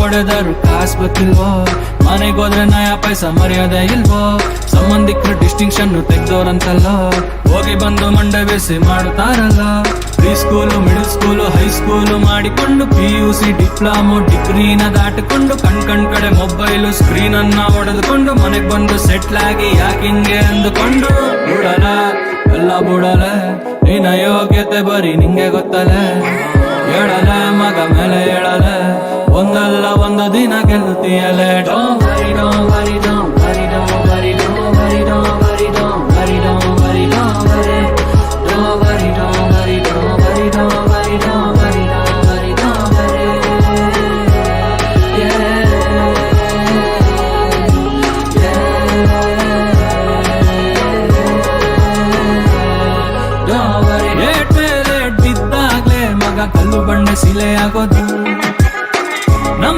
ಹೊಡೆದರು ಕಾಸ್ ಗೊತ್ತಿಲ್ವೋ, ಮನೆಗೆ ಹೋದ್ರೆ ನಯ ಪೈಸ ಮರ್ಯಾದೆ ಇಲ್ವೋ, ಸಂಬಂಧಿಕರ ಡಿಸ್ಟಿಂಕ್ಷನ್ ತೆಗ್ದೋರಂತಲ್ಲೋ, ಹೋಗಿ ಬಂದು ಮಂಡೆ ಬೇಸಿ ಮಾಡುತ್ತಾರಲ್ಲ. Pre school, middle school, high school ಮಾಡಿಕೊಂಡು PUC ಡಿಪ್ಲೊಮೊ ಡಿಗ್ರಿನ ದಾಟಿಕೊಂಡು ಕಣ್ ಕಡೆ ಮೊಬೈಲು ಸ್ಕ್ರೀನ್ ಅನ್ನ ಹೊಡೆದುಕೊಂಡು ಮನೆಗ್ ಬಂದು ಸೆಟ್ಲ್ ಆಗಿ ಯಾಕಿಂಗೆ ಅಂದುಕೊಂಡು ಬಿಡಲ ಎಲ್ಲ ಬಿಡಲೆ, ನಿನ್ನ ಯೋಗ್ಯತೆ ಬರೀ ನಿಂಗೆ ಗೊತ್ತಲೆ. ಹೇಳಲೆ ಮಗ ಮೇಲೆ ಹೇಳಲೆ, ಒಂದಲ್ಲ ಒಂದು ದಿನ ಗೆಲ್ಲುತ್ತೀಯಲೆ. Don't worry, don't worry, don't worry, don't worry, don't worry, don't worry, don't worry, don't worry, don't worry, don't worry, don't worry, don't worry, don't worry, don't worry, don't worry, don't worry, yeah, don't worry. Late ಬಿದ್ದಾಗ್ಲೇ ಮಗ ಕಲ್ಲು ಬಂಡೆ ಸಿಲೆ ಆಗೋದು,